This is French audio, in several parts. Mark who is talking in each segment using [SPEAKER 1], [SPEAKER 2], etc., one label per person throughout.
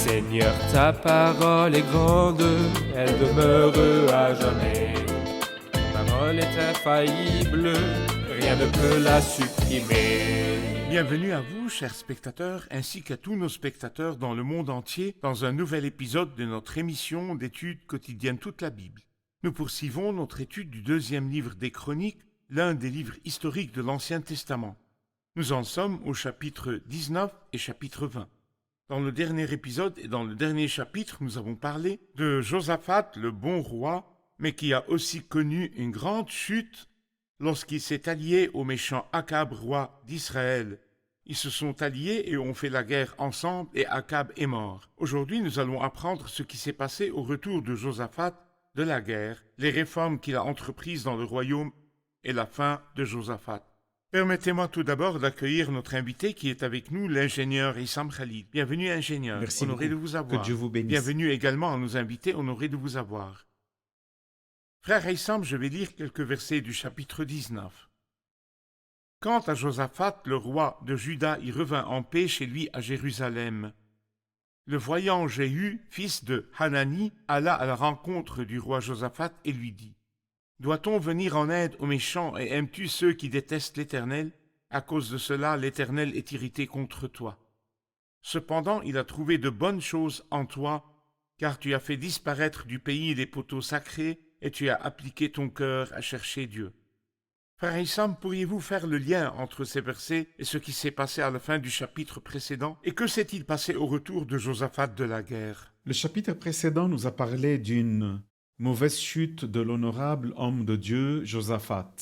[SPEAKER 1] Seigneur, ta parole est grande, elle demeure à jamais. Ta parole est infaillible, rien ne peut la supprimer.
[SPEAKER 2] Bienvenue à vous, chers spectateurs, ainsi qu'à tous nos spectateurs dans le monde entier, dans un nouvel épisode de notre émission d'études quotidiennes toute la Bible. Nous poursuivons notre étude du deuxième livre des Chroniques, l'un des livres historiques de l'Ancien Testament. Nous en sommes au chapitre 19 et chapitre 20. Dans le dernier épisode et dans le dernier chapitre, nous avons parlé de Josaphat, le bon roi, mais qui a aussi connu une grande chute lorsqu'il s'est allié au méchant Akab, roi d'Israël. Ils se sont alliés et ont fait la guerre ensemble et Akab est mort. Aujourd'hui, nous allons apprendre ce qui s'est passé au retour de Josaphat de la guerre, les réformes qu'il a entreprises dans le royaume et la fin de Josaphat. Permettez-moi tout d'abord d'accueillir notre invité qui est avec nous, l'ingénieur Issam Khalid. Bienvenue, ingénieur.
[SPEAKER 3] Merci
[SPEAKER 2] honoré
[SPEAKER 3] beaucoup.
[SPEAKER 2] de vous avoir.
[SPEAKER 3] Que Dieu vous bénisse.
[SPEAKER 2] Bienvenue également à nos invités, honoré de vous avoir. Frère Issam, je vais lire quelques versets du chapitre 19. Quant à Josaphat, le roi de Juda, y revint en paix chez lui à Jérusalem. Le voyant Jéhu, fils de Hanani, alla à la rencontre du roi Josaphat et lui dit: Doit-on venir en aide aux méchants et aimes-tu ceux qui détestent l'Éternel? À cause de cela, l'Éternel est irrité contre toi. Cependant, il a trouvé de bonnes choses en toi, car tu as fait disparaître du pays les poteaux sacrés et tu as appliqué ton cœur à chercher Dieu. Frère Issam, pourriez-vous faire le lien entre ces versets et ce qui s'est passé à la fin du chapitre précédent? Et que s'est-il passé au retour de Josaphat de la guerre?
[SPEAKER 3] Le chapitre précédent nous a parlé d'une mauvaise chute de l'honorable homme de Dieu, Josaphat,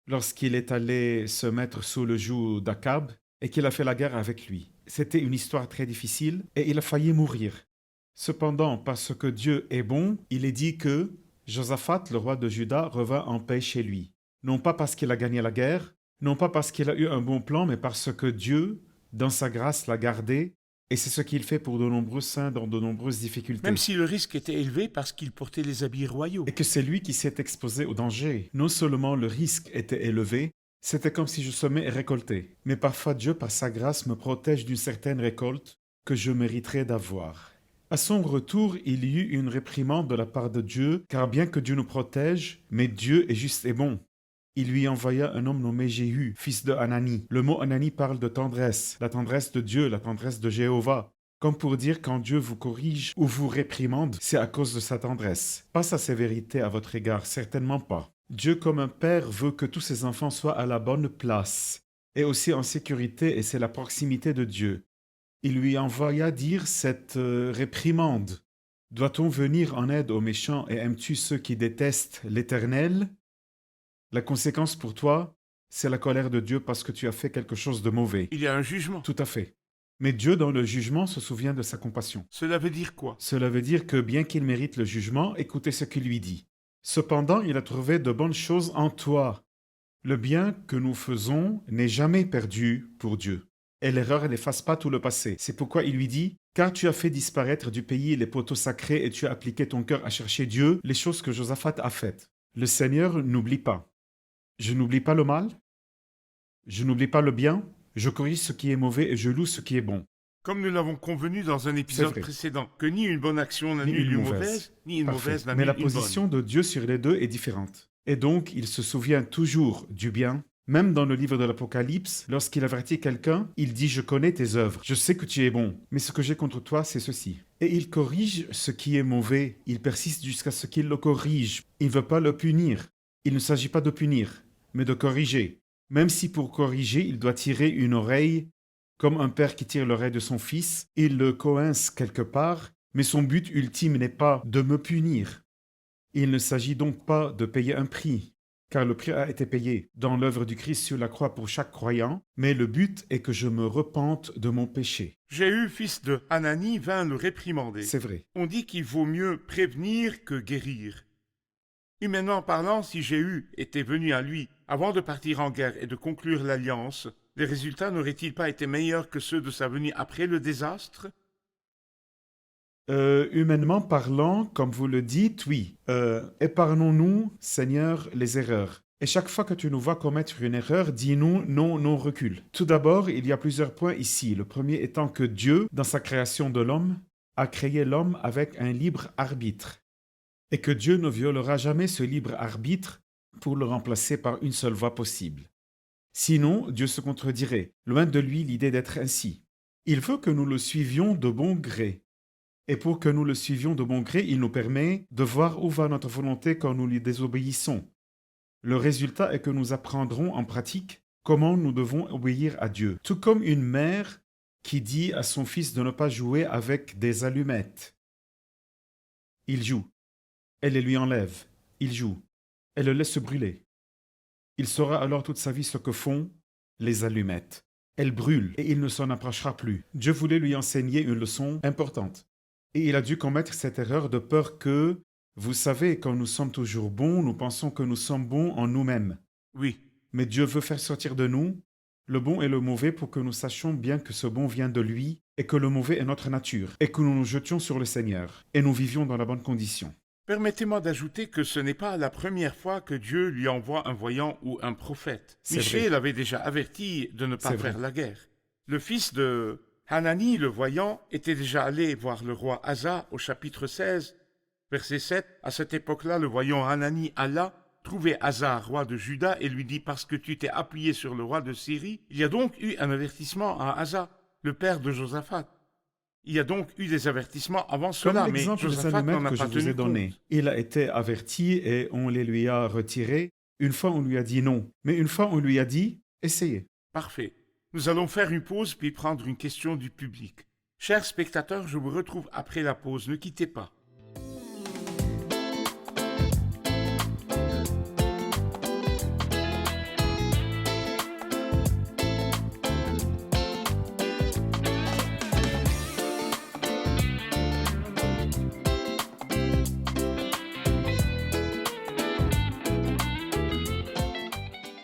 [SPEAKER 3] lorsqu'il est allé se mettre sous le joug d'Akab et qu'il a fait la guerre avec lui. C'était une histoire très difficile et il a failli mourir. Cependant, parce que Dieu est bon, il est dit que Josaphat, le roi de Juda, revint en paix chez lui. Non pas parce qu'il a gagné la guerre, non pas parce qu'il a eu un bon plan, mais parce que Dieu, dans sa grâce, l'a gardé. Et c'est ce qu'il fait pour de nombreux saints dans de nombreuses difficultés.
[SPEAKER 2] Même si le risque était élevé parce qu'il portait les habits royaux.
[SPEAKER 3] Et que c'est lui qui s'est exposé au danger. Non seulement le risque était élevé, c'était comme si je semais et récoltais. Mais parfois Dieu, par sa grâce, me protège d'une certaine récolte que je mériterais d'avoir. À son retour, il y eut une réprimande de la part de Dieu, car bien que Dieu nous protège, mais Dieu est juste et bon. Il lui envoya un homme nommé Jéhu, fils de Hanani. Le mot Hanani parle de tendresse, la tendresse de Dieu, la tendresse de Jéhovah. Comme pour dire quand Dieu vous corrige ou vous réprimande, c'est à cause de sa tendresse. Pas sa sévérité à votre égard, certainement pas. Dieu comme un père veut que tous ses enfants soient à la bonne place et aussi en sécurité, et c'est la proximité de Dieu. Il lui envoya dire cette réprimande. Doit-on venir en aide aux méchants et aimes-tu ceux qui détestent l'Éternel? La conséquence pour toi, c'est la colère de Dieu parce que tu as fait quelque chose de mauvais.
[SPEAKER 2] Il y a un jugement.
[SPEAKER 3] Tout à fait. Mais Dieu, dans le jugement, se souvient de sa compassion.
[SPEAKER 2] Cela veut dire quoi?
[SPEAKER 3] Cela veut dire que bien qu'il mérite le jugement, écoutez ce qu'il lui dit. Cependant, il a trouvé de bonnes choses en toi. Le bien que nous faisons n'est jamais perdu pour Dieu. Et l'erreur n'efface pas tout le passé. C'est pourquoi il lui dit: Car tu as fait disparaître du pays les poteaux sacrés et tu as appliqué ton cœur à chercher Dieu, les choses que Josaphat a faites. Le Seigneur n'oublie pas. Je n'oublie pas le mal, je n'oublie pas le bien, je corrige ce qui est mauvais et je loue ce qui est bon.
[SPEAKER 2] Comme nous l'avons convenu dans un épisode
[SPEAKER 3] vrai.
[SPEAKER 2] précédent, que ni une bonne action
[SPEAKER 3] Ni
[SPEAKER 2] n'annule
[SPEAKER 3] une
[SPEAKER 2] une
[SPEAKER 3] mauvaise.
[SPEAKER 2] mauvaise, ni une
[SPEAKER 3] Parfait.
[SPEAKER 2] mauvaise
[SPEAKER 3] Mais
[SPEAKER 2] n'annule
[SPEAKER 3] la
[SPEAKER 2] une bonne.
[SPEAKER 3] position de Dieu sur les deux est différente. Et donc, il se souvient toujours du bien. Même dans le livre de l'Apocalypse, lorsqu'il avertit quelqu'un, il dit: Je connais tes œuvres, je sais que tu es bon, mais ce que j'ai contre toi, c'est ceci. Et il corrige ce qui est mauvais, il persiste jusqu'à ce qu'il le corrige. Il ne veut pas le punir. Il ne s'agit pas de punir, mais de corriger. Même si pour corriger, il doit tirer une oreille, comme un père qui tire l'oreille de son fils, il le coince quelque part, mais son but ultime n'est pas de me punir. Il ne s'agit donc pas de payer un prix, car le prix a été payé dans l'œuvre du Christ sur la croix pour chaque croyant, mais le but est que je me repente de mon péché.
[SPEAKER 2] Jéhu, fils de Hanani, vint le réprimander.
[SPEAKER 3] C'est vrai.
[SPEAKER 2] On dit qu'il vaut mieux prévenir que guérir. Humainement parlant, si Jéhu était venu à lui avant de partir en guerre et de conclure l'alliance, les résultats n'auraient-ils pas été meilleurs que ceux de sa venue après le désastre?
[SPEAKER 3] Humainement parlant, comme vous le dites, oui. Épargnons-nous, Seigneur, les erreurs. Et chaque fois que tu nous vois commettre une erreur, dis-nous non, non, recule. Tout d'abord, il y a plusieurs points ici. Le premier étant que Dieu, dans sa création de l'homme, a créé l'homme avec un libre arbitre, et que Dieu ne violera jamais ce libre arbitre pour le remplacer par une seule voie possible. Sinon, Dieu se contredirait. Loin de lui l'idée d'être ainsi. Il veut que nous le suivions de bon gré. Et pour que nous le suivions de bon gré, il nous permet de voir où va notre volonté quand nous lui désobéissons. Le résultat est que nous apprendrons en pratique comment nous devons obéir à Dieu. Tout comme une mère qui dit à son fils de ne pas jouer avec des allumettes. Il joue. Elle les lui enlève. Il joue. Elle le laisse brûler. Il saura alors toute sa vie ce que font les allumettes. Elles brûlent et il ne s'en approchera plus. Dieu voulait lui enseigner une leçon importante. Et il a dû commettre cette erreur de peur que, vous savez, quand nous sommes toujours bons, nous pensons que nous sommes bons en nous-mêmes.
[SPEAKER 2] Oui,
[SPEAKER 3] Mais Dieu veut faire sortir de nous le bon et le mauvais pour que nous sachions bien que ce bon vient de lui et que le mauvais est notre nature et que nous nous jetions sur le Seigneur et nous vivions dans la bonne condition.
[SPEAKER 2] permettez-moi d'ajouter que ce n'est pas la première fois que Dieu lui envoie un voyant ou un prophète.
[SPEAKER 3] C'est
[SPEAKER 2] Michée
[SPEAKER 3] vrai.
[SPEAKER 2] l'avait déjà averti de ne pas
[SPEAKER 3] C'est
[SPEAKER 2] faire
[SPEAKER 3] vrai.
[SPEAKER 2] la guerre. Le fils de Hanani, le voyant, était déjà allé voir le roi Asa au chapitre 16, verset 7. À cette époque-là, le voyant Hanani alla trouver Asa, roi de Juda, et lui dit « Parce que tu t'es appuyé sur le roi de Syrie, il y a donc eu un avertissement à Asa, le père de Josaphat. Il y a donc eu des avertissements avant
[SPEAKER 3] Comme
[SPEAKER 2] cela, mais
[SPEAKER 3] l'exemple des
[SPEAKER 2] Josaphat n'en
[SPEAKER 3] allumettes
[SPEAKER 2] a
[SPEAKER 3] que je
[SPEAKER 2] pas
[SPEAKER 3] vous ai
[SPEAKER 2] tenu
[SPEAKER 3] donné.
[SPEAKER 2] compte.
[SPEAKER 3] Il a été averti et on les lui a retirés. Une fois, on lui a dit non. Mais une fois, on lui a dit « essayez ».
[SPEAKER 2] Parfait. Nous allons faire une pause puis prendre une question du public. Chers spectateurs, je vous retrouve après la pause. Ne quittez pas.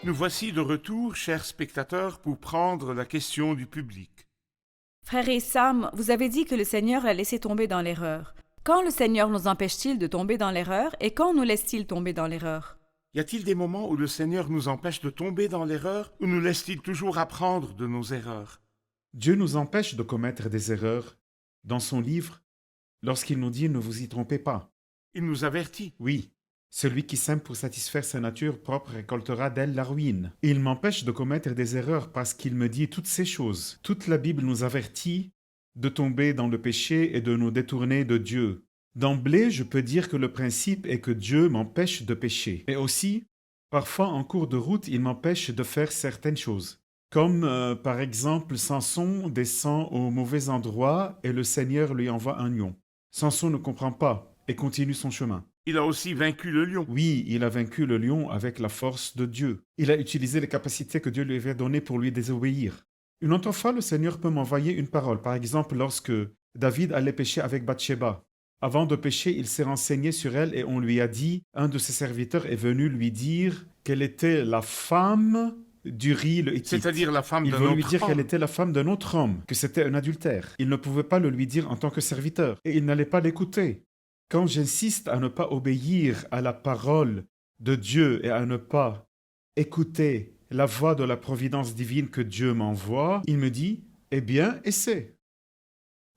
[SPEAKER 2] Nous voici de retour, chers spectateurs, pour prendre la question du public.
[SPEAKER 4] Frère Issam, vous avez dit que le Seigneur l'a laissé tomber dans l'erreur. Quand le Seigneur nous empêche-t-il de tomber dans l'erreur et quand nous laisse-t-il tomber dans l'erreur?
[SPEAKER 2] Y a-t-il des moments où le Seigneur nous empêche de tomber dans l'erreur ou nous laisse-t-il toujours apprendre de nos erreurs?
[SPEAKER 3] Dieu nous empêche de commettre des erreurs dans son livre lorsqu'il nous dit « ne vous y trompez pas
[SPEAKER 2] Il nous avertit. ».
[SPEAKER 3] Oui, celui qui sème pour satisfaire sa nature propre récoltera d'elle la ruine. Il m'empêche de commettre des erreurs parce qu'il me dit toutes ces choses. Toute la Bible nous avertit de tomber dans le péché et de nous détourner de Dieu. D'emblée, je peux dire que le principe est que Dieu m'empêche de pécher. Et aussi, parfois en cours de route, il m'empêche de faire certaines choses. Comme par exemple, Samson descend au mauvais endroit et le Seigneur lui envoie un lion. Samson ne comprend pas et continue son chemin.
[SPEAKER 2] Il a aussi vaincu le lion.
[SPEAKER 3] Oui, il a vaincu le lion avec la force de Dieu. Il a utilisé les capacités que Dieu lui avait données pour lui désobéir. Une autre fois, le Seigneur peut m'envoyer une parole. Par exemple, lorsque David allait pécher avec Bathsheba. Avant de pécher, il s'est renseigné sur elle et on lui a dit, un de ses serviteurs est venu lui dire qu'elle était la femme d'Uri le Hittite.
[SPEAKER 2] C'est-à-dire la femme
[SPEAKER 3] Il
[SPEAKER 2] d'un
[SPEAKER 3] veut lui
[SPEAKER 2] autre
[SPEAKER 3] dire qu'elle
[SPEAKER 2] homme.
[SPEAKER 3] était la femme d'un autre homme, que c'était un adultère. Il ne pouvait pas le lui dire en tant que serviteur et il n'allait pas l'écouter. Quand j'insiste à ne pas obéir à la parole de Dieu et à ne pas écouter la voix de la providence divine que Dieu m'envoie, il me dit « Eh bien, essaie.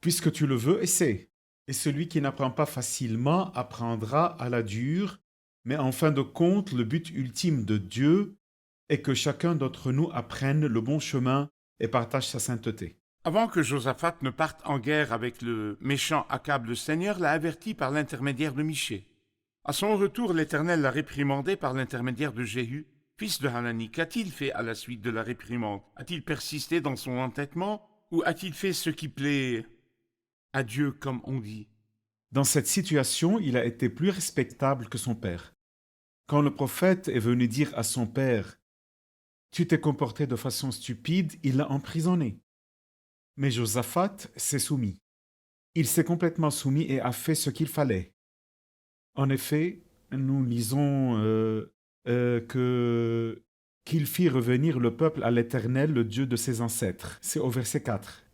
[SPEAKER 3] Puisque tu le veux, essaie. » Et celui qui n'apprend pas facilement apprendra à la dure, mais en fin de compte, le but ultime de Dieu est que chacun d'entre nous apprenne le bon chemin et partage sa sainteté.
[SPEAKER 2] Avant que Josaphat ne parte en guerre avec le méchant Akab, le Seigneur l'a averti par l'intermédiaire de Michée. À son retour, l'Éternel l'a réprimandé par l'intermédiaire de Jéhu, fils de Hanani. Qu'a-t-il fait à la suite de la réprimande? A-t-il persisté dans son entêtement ou a-t-il fait ce qui plaît à Dieu, comme on dit?
[SPEAKER 3] Dans cette situation, il a été plus respectable que son père. Quand le prophète est venu dire à son père « Tu t'es comporté de façon stupide », il l'a emprisonné. Mais Josaphat s'est soumis. Il s'est complètement soumis et a fait ce qu'il fallait. En effet, nous lisons qu'il fit revenir le peuple à l'Éternel, le Dieu de ses ancêtres. C'est au verset 4.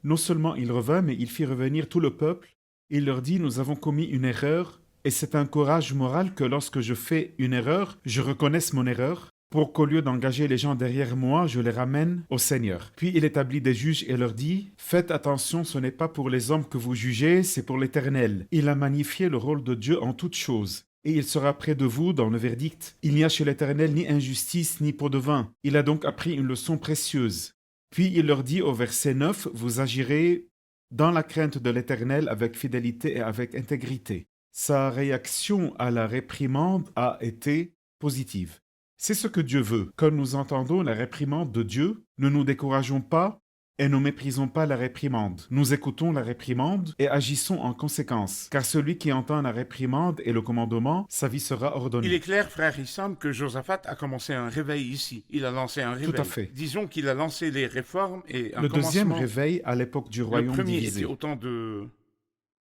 [SPEAKER 3] Non seulement il revint, mais il fit revenir tout le peuple. Il leur dit « Nous avons commis une erreur, et c'est un courage moral que lorsque je fais une erreur, je reconnaisse mon erreur pour qu'au lieu d'engager les gens derrière moi, je les ramène au Seigneur. Puis il établit des juges et leur dit, « Faites attention, ce n'est pas pour les hommes que vous jugez, c'est pour l'Éternel. Il a magnifié le rôle de Dieu en toutes choses. Et il sera près de vous dans le verdict. Il n'y a chez l'Éternel ni injustice ni pot de vin. Il a donc appris une leçon précieuse. » Puis il leur dit au verset 9, « Vous agirez dans la crainte de l'Éternel avec fidélité et avec intégrité. » Sa réaction à la réprimande a été positive. C'est ce que Dieu veut. Quand nous entendons la réprimande de Dieu, ne nous décourageons pas et ne méprisons pas la réprimande. Nous écoutons la réprimande et agissons en conséquence. Car celui qui entend la réprimande et le commandement, sa vie sera ordonnée.
[SPEAKER 2] Il est clair, frère Issam, que Josaphat a commencé un réveil ici. Il a lancé un réveil.
[SPEAKER 3] Tout à fait.
[SPEAKER 2] Disons qu'il a lancé les réformes et un
[SPEAKER 3] Le deuxième
[SPEAKER 2] commencement.
[SPEAKER 3] réveil à l'époque du
[SPEAKER 2] Le
[SPEAKER 3] royaume
[SPEAKER 2] premier
[SPEAKER 3] divisé.
[SPEAKER 2] était au temps de...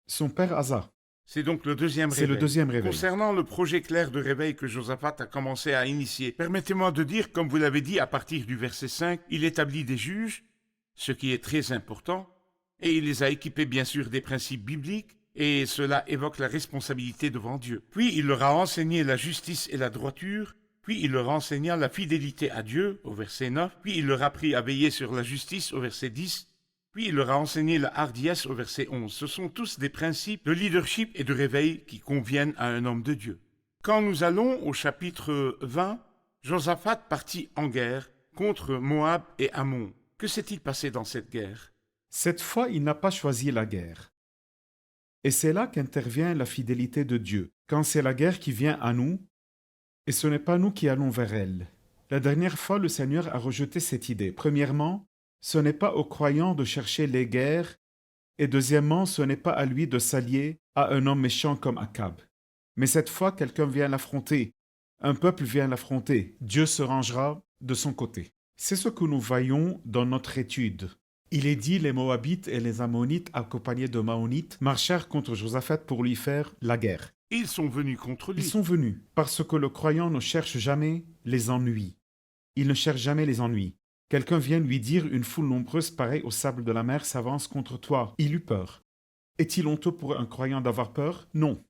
[SPEAKER 3] Son père Asa.
[SPEAKER 2] C'est donc le deuxième
[SPEAKER 3] C'est
[SPEAKER 2] réveil.
[SPEAKER 3] le deuxième réveil.
[SPEAKER 2] Concernant le projet clair de réveil que Josaphat a commencé à initier, permettez-moi de dire, comme vous l'avez dit à partir du verset 5, il établit des juges, ce qui est très important, et il les a équipés bien sûr des principes bibliques, et cela évoque la responsabilité devant Dieu. Puis il leur a enseigné la justice et la droiture, puis il leur enseigna la fidélité à Dieu, au verset 9, puis il leur a appris à veiller sur la justice, au verset 10, puis il leur a enseigné la hardiesse au verset 11. Ce sont tous des principes de leadership et de réveil qui conviennent à un homme de Dieu. Quand nous allons au chapitre 20, Josaphat partit en guerre contre Moab et Ammon. Que s'est-il passé dans cette guerre?
[SPEAKER 3] Cette fois, il n'a pas choisi la guerre. Et c'est là qu'intervient la fidélité de Dieu, quand c'est la guerre qui vient à nous, et ce n'est pas nous qui allons vers elle. La dernière fois, le Seigneur a rejeté cette idée. Premièrement, ce n'est pas aux croyants de chercher les guerres, et deuxièmement, ce n'est pas à lui de s'allier à un homme méchant comme Akab. Mais cette fois, quelqu'un vient l'affronter, un peuple vient l'affronter, Dieu se rangera de son côté. C'est ce que nous voyons dans notre étude. Il est dit, les Moabites et les Ammonites, accompagnés de Maonites, marchèrent contre Josaphat pour lui faire la guerre.
[SPEAKER 2] Ils sont venus contre lui.
[SPEAKER 3] Ils sont venus parce que le croyant ne cherche jamais les ennuis. Il ne cherche jamais les ennuis. Quelqu'un vient lui dire, une foule nombreuse pareille au sable de la mer s'avance contre toi. Il eut peur. Est-il honteux pour un croyant d'avoir peur? Non.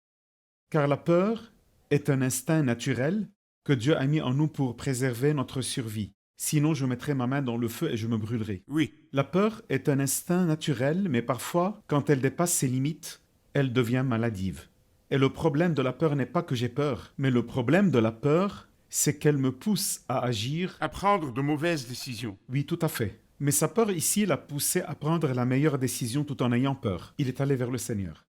[SPEAKER 3] Car la peur est un instinct naturel que Dieu a mis en nous pour préserver notre survie. Sinon, je mettrai ma main dans le feu et je me brûlerai.
[SPEAKER 2] Oui,
[SPEAKER 3] La peur est un instinct naturel, mais parfois, quand elle dépasse ses limites, elle devient maladive. Et le problème de la peur n'est pas que j'ai peur, mais le problème de la peur, c'est qu'elle me pousse à agir.
[SPEAKER 2] à prendre de mauvaises décisions.
[SPEAKER 3] Oui, tout à fait. Mais sa peur ici l'a poussé à prendre la meilleure décision tout en ayant peur. Il est allé vers le Seigneur.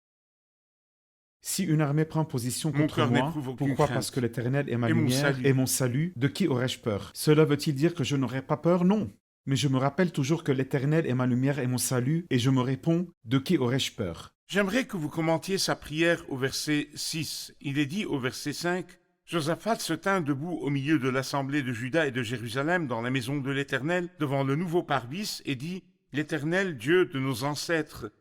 [SPEAKER 3] Si une armée prend position
[SPEAKER 2] Mon
[SPEAKER 3] contre
[SPEAKER 2] cœur
[SPEAKER 3] moi,
[SPEAKER 2] n'éprouve aucune
[SPEAKER 3] pourquoi?
[SPEAKER 2] crainte.
[SPEAKER 3] Parce que l'Éternel est ma
[SPEAKER 2] Et mon
[SPEAKER 3] lumière
[SPEAKER 2] salut.
[SPEAKER 3] et mon salut. De qui aurais-je peur? Cela veut-il dire que je n'aurais pas peur? Non. Mais je me rappelle toujours que l'Éternel est ma lumière et mon salut, et je me réponds, de qui aurais-je peur?
[SPEAKER 2] J'aimerais que vous commentiez sa prière au verset 6. Il est dit au verset 5, « Josaphat se tint debout au milieu de l'assemblée de Juda et de Jérusalem dans la maison de l'Éternel, devant le nouveau parvis, et dit, « L'Éternel, Dieu de nos ancêtres,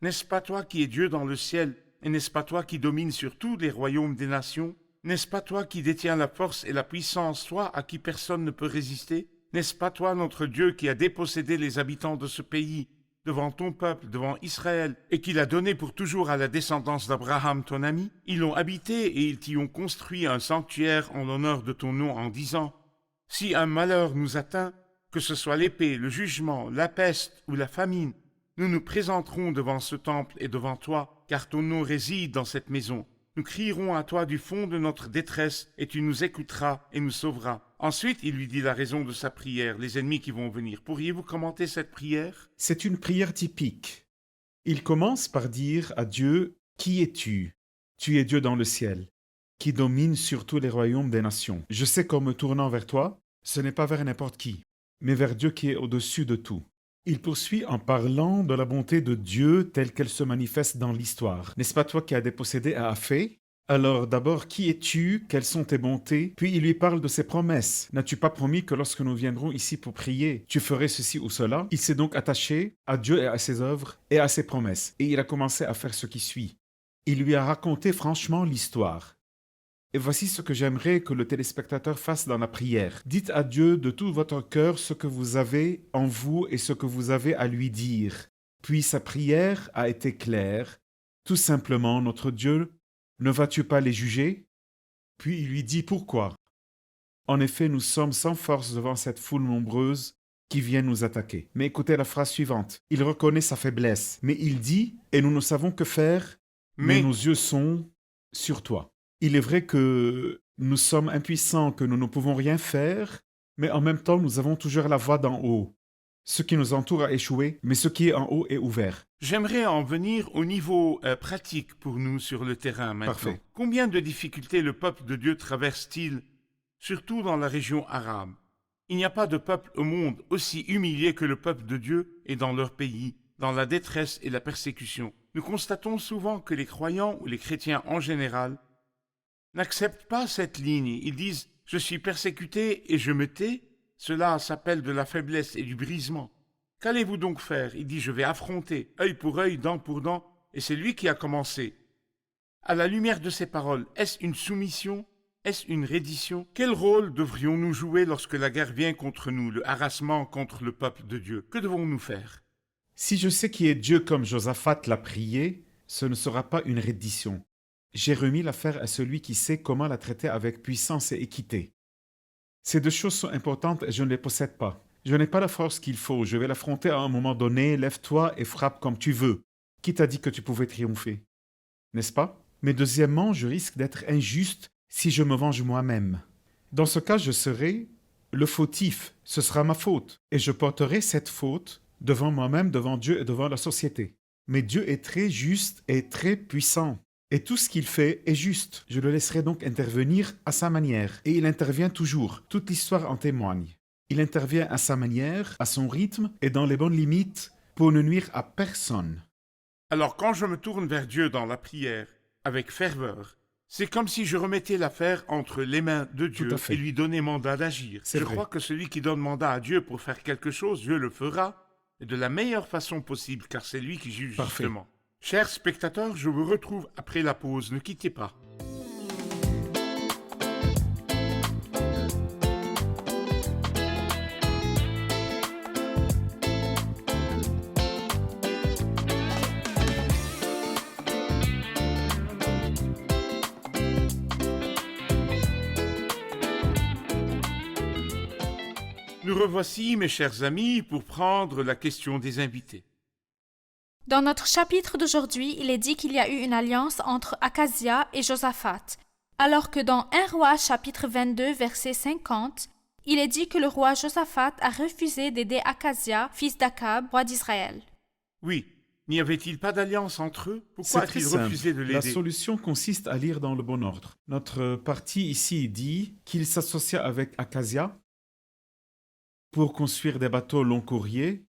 [SPEAKER 2] n'est-ce pas toi qui es Dieu dans le ciel, et n'est-ce pas toi qui domines sur tous les royaumes des nations? N'est-ce pas toi qui détiens la force et la puissance, toi à qui personne ne peut résister? N'est-ce pas toi notre Dieu qui a dépossédé les habitants de ce pays devant ton peuple, devant Israël, et qui l'a donné pour toujours à la descendance d'Abraham, ton ami? Ils l'ont habité et ils t'y ont construit un sanctuaire en l'honneur de ton nom en disant, « Si un malheur nous atteint, que ce soit l'épée, le jugement, la peste ou la famine, nous nous présenterons devant ce temple et devant toi, car ton nom réside dans cette maison. Nous crierons à toi du fond de notre détresse, et tu nous écouteras et nous sauveras. » Ensuite, il lui dit la raison de sa prière, les ennemis qui vont venir. Pourriez-vous commenter cette prière?
[SPEAKER 3] C'est une prière typique. Il commence par dire à Dieu, « Qui es-tu? Tu es Dieu dans le ciel, qui domine sur tous les royaumes des nations. Je sais qu'en me tournant vers toi, ce n'est pas vers n'importe qui, mais vers Dieu qui est au-dessus de tout. » Il poursuit en parlant de la bonté de Dieu telle qu'elle se manifeste dans l'histoire. N'est-ce pas toi qui as dépossédé à Aphée? Alors d'abord, qui es-tu? Quelles sont tes bontés? Puis il lui parle de ses promesses. N'as-tu pas promis que lorsque nous viendrons ici pour prier, tu ferais ceci ou cela? Il s'est donc attaché à Dieu et à ses œuvres et à ses promesses. Et il a commencé à faire ce qui suit. Il lui a raconté franchement l'histoire. Et voici ce que j'aimerais que le téléspectateur fasse dans la prière. Dites à Dieu de tout votre cœur ce que vous avez en vous et ce que vous avez à lui dire. Puis sa prière a été claire. Tout simplement, notre Dieu, ne vas-tu pas les juger? Puis il lui dit pourquoi. En effet, nous sommes sans force devant cette foule nombreuse qui vient nous attaquer. Mais écoutez la phrase suivante. Il reconnaît sa faiblesse, mais il dit, et nous ne savons que faire, mais nos yeux sont sur toi. Il est vrai que nous sommes impuissants, que nous ne pouvons rien faire, mais en même temps, nous avons toujours la voie d'en haut. Ce qui nous entoure a échoué, mais ce qui est en haut est ouvert.
[SPEAKER 2] J'aimerais en venir au niveau pratique pour nous sur le terrain maintenant.
[SPEAKER 3] Parfait.
[SPEAKER 2] Combien de difficultés le peuple de Dieu traverse-t-il, surtout dans la région arabe? Il n'y a pas de peuple au monde aussi humilié que le peuple de Dieu et dans leur pays, dans la détresse et la persécution. Nous constatons souvent que les croyants ou les chrétiens en général n'acceptent pas cette ligne. Ils disent « je suis persécuté et je me tais ». Cela s'appelle de la faiblesse et du brisement. Qu'allez-vous donc faire? Il dit « je vais affronter, œil pour œil, dent pour dent ». Et c'est lui qui a commencé. À la lumière de ces paroles, est-ce une soumission? Est-ce une reddition? Quel rôle devrions-nous jouer lorsque la guerre vient contre nous, le harassement contre le peuple de Dieu? Que devons-nous faire?
[SPEAKER 3] Si je sais qui est Dieu comme Josaphat l'a prié, ce ne sera pas une reddition. J'ai remis l'affaire à celui qui sait comment la traiter avec puissance et équité. Ces deux choses sont importantes et je ne les possède pas. Je n'ai pas la force qu'il faut, je vais l'affronter à un moment donné, lève-toi et frappe comme tu veux. Qui t'a dit que tu pouvais triompher? N'est-ce pas? Mais deuxièmement, je risque d'être injuste si je me venge moi-même. Dans ce cas, je serai le fautif, ce sera ma faute, et je porterai cette faute devant moi-même, devant Dieu et devant la société. Mais Dieu est très juste et très puissant. Et tout ce qu'il fait est juste. Je le laisserai donc intervenir à sa manière. Et il intervient toujours. Toute l'histoire en témoigne. Il intervient à sa manière, à son rythme et dans les bonnes limites pour ne nuire à personne.
[SPEAKER 2] Alors quand je me tourne vers Dieu dans la prière, avec ferveur, c'est comme si je remettais l'affaire entre les mains de Dieu
[SPEAKER 3] Tout à fait.
[SPEAKER 2] et lui donnais mandat d'agir.
[SPEAKER 3] C'est
[SPEAKER 2] Je
[SPEAKER 3] vrai.
[SPEAKER 2] crois que celui qui donne mandat à Dieu pour faire quelque chose, Dieu le fera, et de la meilleure façon possible, car c'est lui qui juge
[SPEAKER 3] Parfait.
[SPEAKER 2] justement. Chers spectateurs, je vous retrouve après la pause, ne quittez pas. Nous revoici, mes chers amis, pour prendre la question des invités.
[SPEAKER 5] Dans notre chapitre d'aujourd'hui, il est dit qu'il y a eu une alliance entre Akazia et Josaphat, alors que dans 1 Roi chapitre 22 verset 50, il est dit que le roi Josaphat a refusé d'aider Akazia, fils d'Akab, roi d'Israël.
[SPEAKER 2] Oui, n'y avait-il pas d'alliance entre eux? Pourquoi
[SPEAKER 3] C'est très
[SPEAKER 2] a-t-il
[SPEAKER 3] simple.
[SPEAKER 2] refusé de
[SPEAKER 3] La
[SPEAKER 2] l'aider?
[SPEAKER 3] solution consiste à lire dans le bon ordre. Notre partie ici dit qu'il s'associa avec Akazia pour construire des bateaux long courrier,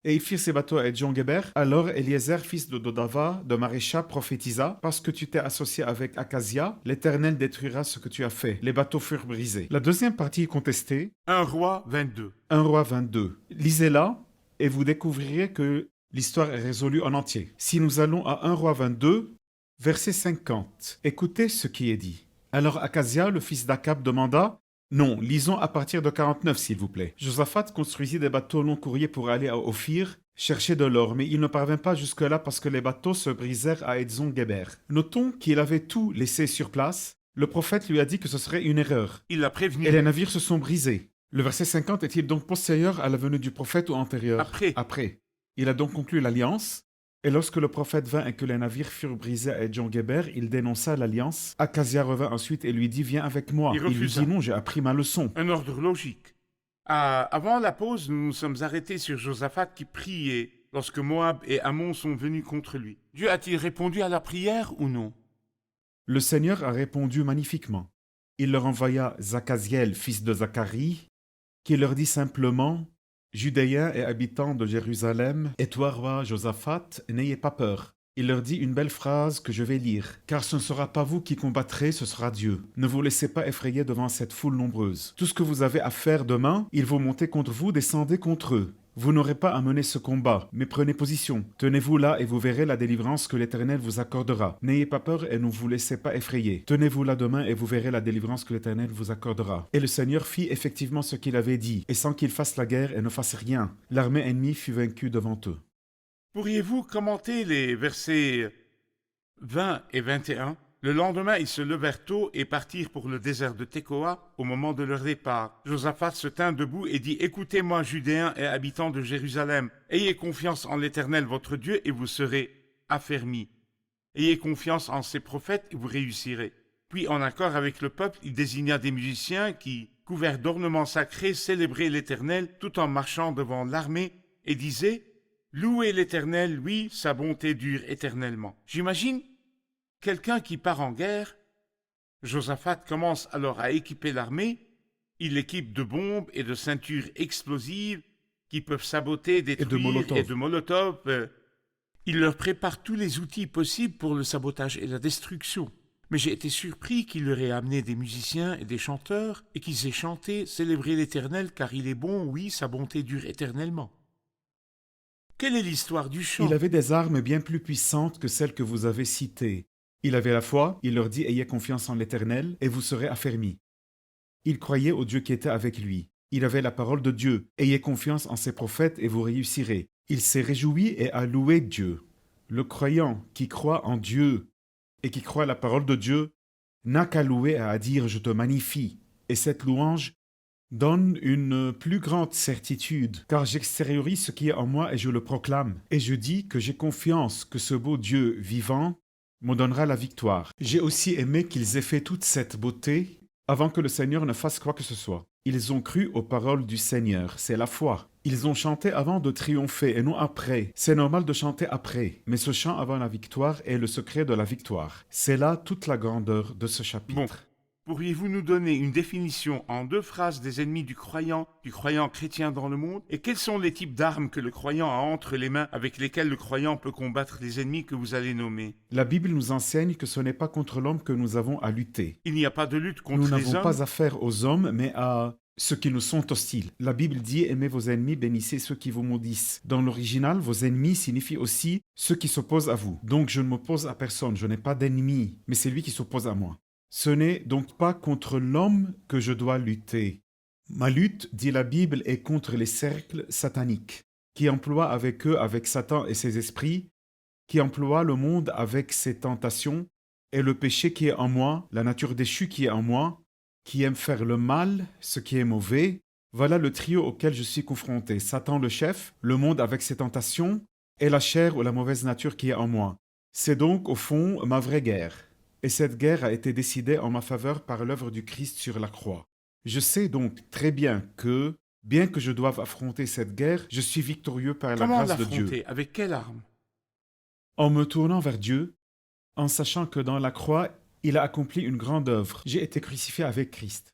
[SPEAKER 3] et ils firent ces bateaux à Edjon-Geber. Alors Eliezer, fils de Dodava, de Marécha, prophétisa, parce que tu t'es associé avec Akazia, l'Éternel détruira ce que tu as fait. Les bateaux furent brisés. La deuxième partie est contestée,
[SPEAKER 2] 1 Roi 22.
[SPEAKER 3] 1 Roi 22. Lisez-la et vous découvrirez que l'histoire est résolue en entier. Si nous allons à 1 Roi 22, verset 50, écoutez ce qui est dit. Alors Akazia, le fils d'Akab, demanda... Non, lisons à partir de 49, s'il vous plaît. Josaphat construisit des bateaux long courrier pour aller à Ophir, chercher de l'or, mais il ne parvint pas jusque-là parce que les bateaux se brisèrent à Edson-Geber. Notons qu'il avait tout laissé sur place. Le prophète lui a dit que ce serait une erreur.
[SPEAKER 2] Il l'a prévenu.
[SPEAKER 3] Et les navires se sont brisés. Le verset 50 est-il donc postérieur à la venue du prophète ou antérieur?
[SPEAKER 2] Après.
[SPEAKER 3] Il a donc conclu l'alliance. Et lorsque le prophète vint et que les navires furent brisés à Edjon-Geber, il dénonça l'alliance. Akazia revint ensuite et lui dit « Viens avec moi ».
[SPEAKER 2] Il
[SPEAKER 3] Il lui
[SPEAKER 2] refusa.
[SPEAKER 3] dit « Non, j'ai appris ma leçon ».
[SPEAKER 2] Un ordre logique. Avant la pause, nous nous sommes arrêtés sur Josaphat qui priait lorsque Moab et Ammon sont venus contre lui. Dieu a-t-il répondu à la prière ou non?
[SPEAKER 3] Le Seigneur a répondu magnifiquement. Il leur envoya Zachaziel, fils de Zacharie, qui leur dit simplement « Judéens et habitants de Jérusalem, et toi, roi Josaphat, n'ayez pas peur. » Il leur dit une belle phrase que je vais lire. « Car ce ne sera pas vous qui combattrez, ce sera Dieu. Ne vous laissez pas effrayer devant cette foule nombreuse. Tout ce que vous avez à faire demain, ils vont monter contre vous, descendez contre eux. Vous n'aurez pas à mener ce combat, mais prenez position. Tenez-vous là et vous verrez la délivrance que l'Éternel vous accordera. N'ayez pas peur et ne vous laissez pas effrayer. Tenez-vous là demain et vous verrez la délivrance que l'Éternel vous accordera. » Et le Seigneur fit effectivement ce qu'il avait dit, et sans qu'ils fassent la guerre et ne fassent rien, l'armée ennemie fut vaincue devant eux.
[SPEAKER 2] Pourriez-vous commenter les versets 20 et 21? Le lendemain, ils se levèrent tôt et partirent pour le désert de Tekoa au moment de leur départ. Josaphat se tint debout et dit « Écoutez-moi, Judéens et habitants de Jérusalem, ayez confiance en l'Éternel votre Dieu et vous serez affermis. Ayez confiance en ses prophètes et vous réussirez. » Puis, en accord avec le peuple, il désigna des musiciens qui, couverts d'ornements sacrés, célébraient l'Éternel tout en marchant devant l'armée et disaient « Louez l'Éternel, oui, sa bonté dure éternellement. » J'imagine quelqu'un qui part en guerre. Josaphat commence alors à équiper l'armée. Il l'équipe de bombes et de ceintures explosives qui peuvent saboter, détruire et de Molotov. Il leur prépare tous les outils possibles pour le sabotage et la destruction. Mais j'ai été surpris qu'il leur ait amené des musiciens et des chanteurs et qu'ils aient chanté « Célébrez l'Éternel car il est bon, oui, sa bonté dure éternellement ». Quelle est l'histoire du chant?
[SPEAKER 3] Il avait des armes bien plus puissantes que celles que vous avez citées. Il avait la foi, il leur dit « Ayez confiance en l'Éternel et vous serez affermis ». Il croyait au Dieu qui était avec lui. Il avait la parole de Dieu « Ayez confiance en ses prophètes et vous réussirez ». Il s'est réjoui et a loué Dieu. Le croyant qui croit en Dieu et qui croit à la parole de Dieu n'a qu'à louer et à dire « Je te magnifie ». Et cette louange donne une plus grande certitude, car j'extériorise ce qui est en moi et je le proclame. Et je dis que j'ai confiance que ce beau Dieu vivant me donnera la victoire. J'ai aussi aimé qu'ils aient fait toute cette beauté avant que le Seigneur ne fasse quoi que ce soit. Ils ont cru aux paroles du Seigneur, c'est la foi. Ils ont chanté avant de triompher et non après. C'est normal de chanter après, mais ce chant avant la victoire est le secret de la victoire. C'est là toute la grandeur de ce chapitre.
[SPEAKER 2] Bon, pourriez-vous nous donner une définition en 2 phrases des ennemis du croyant chrétien dans le monde? Et quels sont les types d'armes que le croyant a entre les mains avec lesquelles le croyant peut combattre les ennemis que vous allez nommer?
[SPEAKER 3] La Bible nous enseigne que ce n'est pas contre l'homme que nous avons à lutter.
[SPEAKER 2] Il n'y a pas de lutte contre
[SPEAKER 3] Nous
[SPEAKER 2] les
[SPEAKER 3] n'avons
[SPEAKER 2] hommes?
[SPEAKER 3] pas affaire aux hommes, mais à ceux qui nous sont hostiles. La Bible dit « Aimez vos ennemis, bénissez ceux qui vous maudissent ». Dans l'original, vos ennemis signifie aussi ceux qui s'opposent à vous. Donc je ne m'oppose à personne, je n'ai pas d'ennemi, mais c'est lui qui s'oppose à moi. Ce n'est donc pas contre l'homme que je dois lutter. Ma lutte, dit la Bible, est contre les cercles sataniques, qui emploient avec eux, avec Satan et ses esprits, qui emploient le monde avec ses tentations, et le péché qui est en moi, la nature déchue qui est en moi, qui aime faire le mal, ce qui est mauvais. Voilà le trio auquel je suis confronté. Satan le chef, le monde avec ses tentations, et la chair ou la mauvaise nature qui est en moi. C'est donc, au fond, ma vraie guerre. Et cette guerre a été décidée en ma faveur par l'œuvre du Christ sur la croix. Je sais donc très bien que, bien que je doive affronter cette guerre, je suis victorieux par la grâce de Dieu.
[SPEAKER 2] Comment l'affronter? Avec quelle arme?
[SPEAKER 3] En me tournant vers Dieu, en sachant que dans la croix, il a accompli une grande œuvre. J'ai été crucifié avec Christ.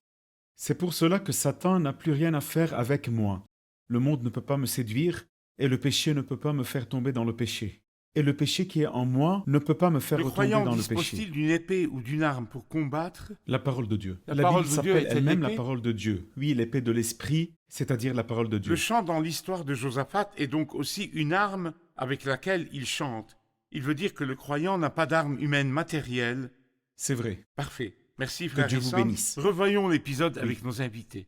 [SPEAKER 3] C'est pour cela que Satan n'a plus rien à faire avec moi. Le monde ne peut pas me séduire et le péché ne peut pas me faire tomber dans le péché. Et le péché qui est en moi ne peut pas me faire retomber dans le péché.
[SPEAKER 2] Le croyant dispose-t-il d'une épée ou d'une arme pour combattre?
[SPEAKER 3] La parole de Dieu.
[SPEAKER 2] La
[SPEAKER 3] Bible
[SPEAKER 2] parole de Dieu
[SPEAKER 3] s'appelle
[SPEAKER 2] est-elle
[SPEAKER 3] elle-même la
[SPEAKER 2] l'épée?
[SPEAKER 3] parole de Dieu. Oui, l'épée de l'esprit, c'est-à-dire la parole de Dieu.
[SPEAKER 2] Le chant dans l'histoire de Josaphat est donc aussi une arme avec laquelle il chante. Il veut dire que le croyant n'a pas d'arme humaine matérielle.
[SPEAKER 3] C'est vrai.
[SPEAKER 2] Parfait. Merci frère
[SPEAKER 3] Dieu vous
[SPEAKER 2] Issam.
[SPEAKER 3] bénisse.
[SPEAKER 2] Revoyons l'épisode avec nos invités.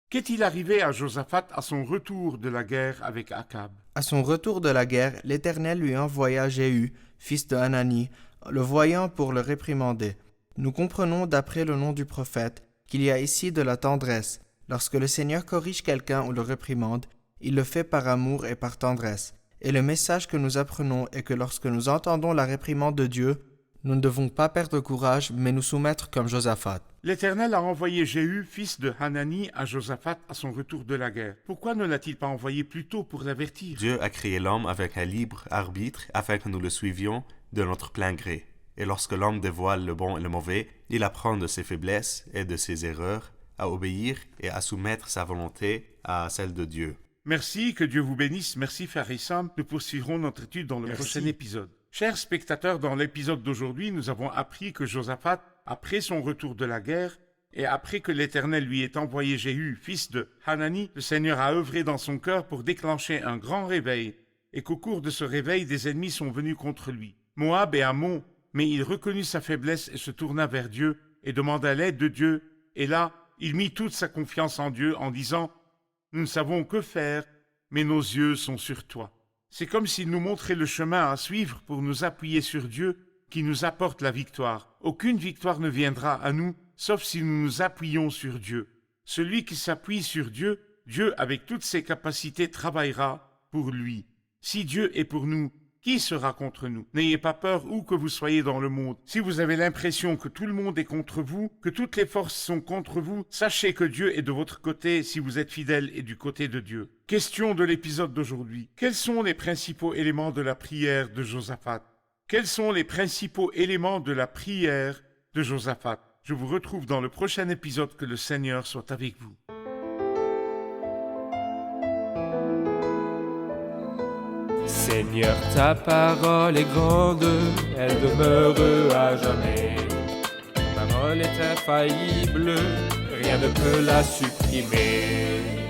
[SPEAKER 2] Qu'est-il arrivé à Josaphat à son retour de la guerre avec Akab?
[SPEAKER 6] À son retour de la guerre, l'Éternel lui envoya Jéhu, fils de Hanani, le voyant pour le réprimander. Nous comprenons d'après le nom du prophète qu'il y a ici de la tendresse. Lorsque le Seigneur corrige quelqu'un ou le réprimande, il le fait par amour et par tendresse. Et le message que nous apprenons est que lorsque nous entendons la réprimande de Dieu, nous ne devons pas perdre courage, mais nous soumettre comme Josaphat.
[SPEAKER 2] L'Éternel a envoyé Jéhu, fils de Hanani, à Josaphat à son retour de la guerre. Pourquoi ne l'a-t-il pas envoyé plus tôt pour l'avertir?
[SPEAKER 7] Dieu a créé l'homme avec un libre arbitre afin que nous le suivions de notre plein gré. Et lorsque l'homme dévoile le bon et le mauvais, il apprend de ses faiblesses et de ses erreurs, à obéir et à soumettre sa volonté à celle de Dieu.
[SPEAKER 2] Merci, que Dieu vous bénisse. Merci, frère Issam. Nous poursuivrons notre étude dans le prochain épisode. Chers spectateurs, dans l'épisode d'aujourd'hui, nous avons appris que Josaphat, après son retour de la guerre, et après que l'Éternel lui ait envoyé Jéhu, fils de Hanani, le Seigneur a œuvré dans son cœur pour déclencher un grand réveil, et qu'au cours de ce réveil, des ennemis sont venus contre lui, Moab et Ammon, mais il reconnut sa faiblesse et se tourna vers Dieu, et demanda l'aide de Dieu, et là, il mit toute sa confiance en Dieu en disant « Nous ne savons que faire, mais nos yeux sont sur toi ». C'est comme s'il nous montrait le chemin à suivre pour nous appuyer sur Dieu, qui nous apporte la victoire. Aucune victoire ne viendra à nous, sauf si nous nous appuyons sur Dieu. Celui qui s'appuie sur Dieu, Dieu avec toutes ses capacités travaillera pour lui. Si Dieu est pour nous, qui sera contre nous? N'ayez pas peur où que vous soyez dans le monde. Si vous avez l'impression que tout le monde est contre vous, que toutes les forces sont contre vous, sachez que Dieu est de votre côté si vous êtes fidèle et du côté de Dieu. Question de l'épisode d'aujourd'hui. Quels sont les principaux éléments de la prière de Josaphat? Quels sont les principaux éléments de la prière de Josaphat? Je vous retrouve dans le prochain épisode. Que le Seigneur soit avec vous.
[SPEAKER 1] Seigneur, ta parole est grande, elle demeure à jamais. Ta parole est infaillible, rien ne peut la supprimer.